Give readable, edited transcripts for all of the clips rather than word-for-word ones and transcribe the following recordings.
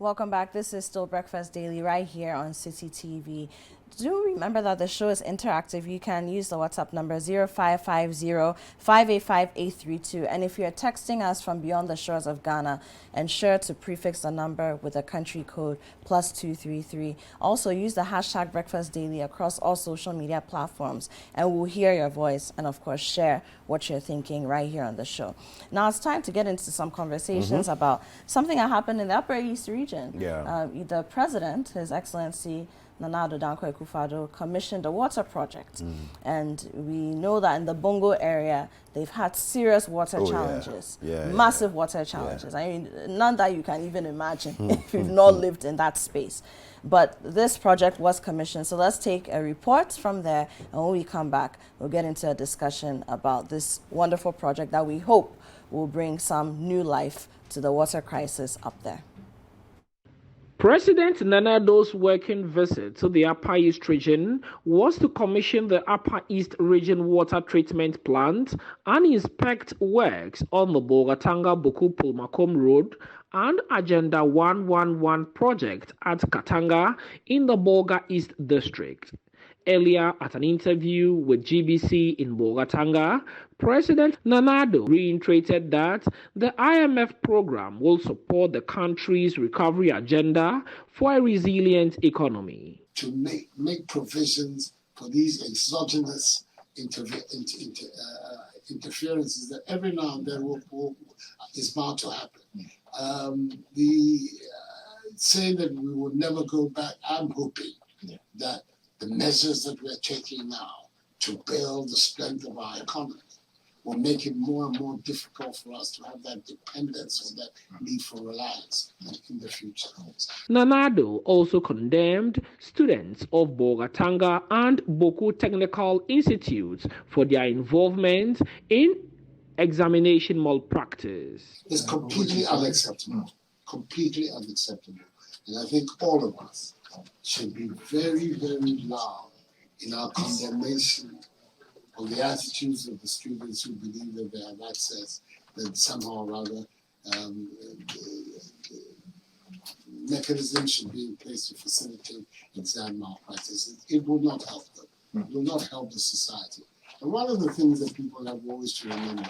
Welcome back. This is still Breakfast Daily right here on Citi TV. Do remember that the show is interactive. You can use the WhatsApp number 0550-585-832. And if you're texting us from beyond the shores of Ghana, ensure to prefix the number with a country code +233. Also use the hashtag Breakfast Daily across all social media platforms, and we'll hear your voice and of course share what you're thinking right here on the show. Now it's time to get into some conversations about something that happened in the Upper East region. The president, His Excellency Nana Addo Akufo Addo, commissioned a water project. And we know that in the Bongo area, they've had serious water challenges, massive water challenges. I mean, none that you can even imagine if you've not lived in that space. But this project was commissioned. So let's take a report from there. And when we come back, we'll get into a discussion about this wonderful project that we hope will bring some new life to the water crisis up there. President Nana Addo's working visit to the Upper East region was to commission the Upper East region water treatment plant and inspect works on the Bogatanga-Boku-Pulmakom Road and Agenda 111 project at Katanga in the Bolga East district. Earlier, at an interview with GBC in Bogatanga, President Nana Addo reiterated that the IMF program will support the country's recovery agenda for a resilient economy. To make provisions for these exogenous interferences that every now and then is bound to happen. Saying that we will never go back, I'm hoping that the measures that we're taking now to build the strength of our economy will make it more and more difficult for us to have that dependence or that need for reliance in the future. Nana Addo also condemned students of Bogatanga and Boku Technical Institutes for their involvement in examination malpractice. It's completely unacceptable, completely unacceptable. And I think all of us should be very, very loud in our condemnation of the attitudes of the students who believe that they have access, that somehow or other mechanisms should be in place to facilitate exam malpractice. It will not help them. It will not help the society. And one of the things that people have always to remember,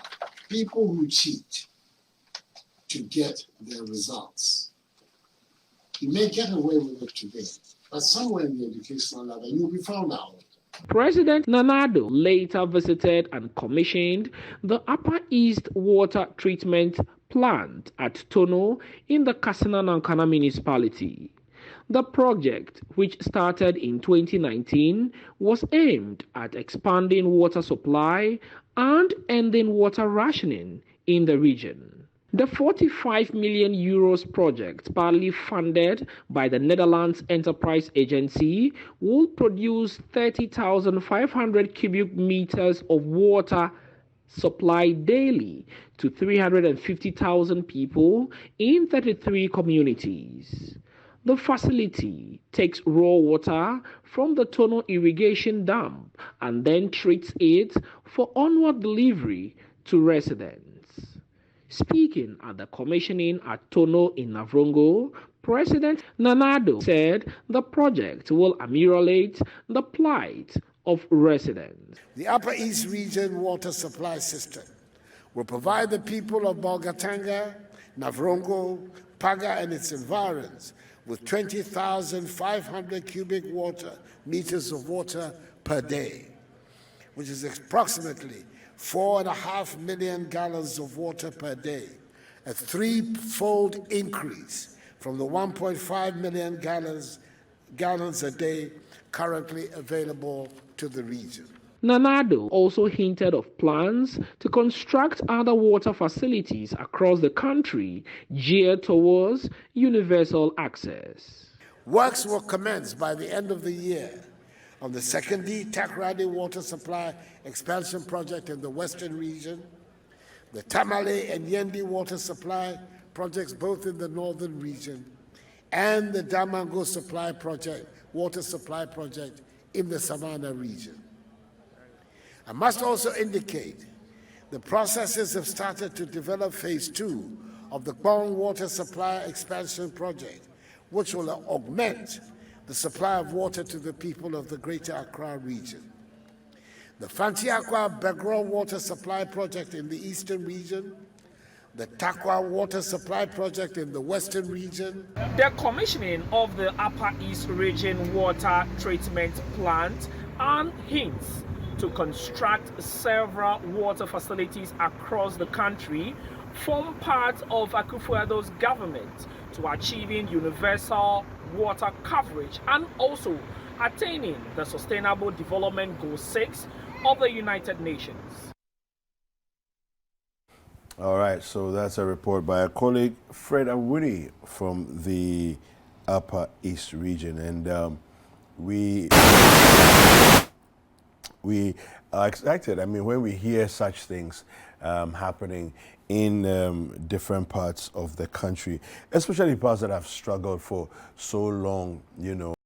people who cheat to get their results, you may get away with it today, but somewhere in the educational ladder, you'll be found out. President Nana Addo later visited and commissioned the Upper East Water Treatment Plant at Tono in the Kasina-Nankana municipality. The project, which started in 2019, was aimed at expanding water supply and ending water rationing in the region. The 45 million euros project, partly funded by the Netherlands Enterprise Agency, will produce 30,500 cubic meters of water supplied daily to 350,000 people in 33 communities. The facility takes raw water from the Tono irrigation dam and then treats it for onward delivery to residents. Speaking at the commissioning at Tono in Navrongo, President Nana Addo said the project will ameliorate the plight of residents. The Upper East Region water supply system will provide the people of Bogatanga, Navrongo, Paga and its environs with 20,500 cubic meters of water per day, which is approximately 4.5 million gallons of water per day, a threefold increase from the 1.5 million gallons a day currently available to the region. Nana Addo also hinted of plans to construct other water facilities across the country geared towards universal access. Works will commence by the end of the year on the Sekondi Takoradi water supply expansion project in the western region, the Tamale and Yendi water supply projects both in the northern region, and the Damango water supply project in the Savannah region. I must also indicate the processes have started to develop phase 2 of the Gbong water supply expansion project which will augment the supply of water to the people of the Greater Accra region. The Fantiakwa Begro Water Supply Project in the Eastern Region, the Takwa Water Supply Project in the Western Region. The commissioning of the Upper East Region Water Treatment Plant and hints to construct several water facilities across the country form part of Akufo Addo's government to achieving universal water coverage and also attaining the Sustainable Development Goal 6 of the United Nations. All right, so that's a report by a colleague, Fred Awuni, from the Upper East region. And we are excited. I mean, when we hear such things happening in different parts of the country, especially parts that have struggled for so long, you know,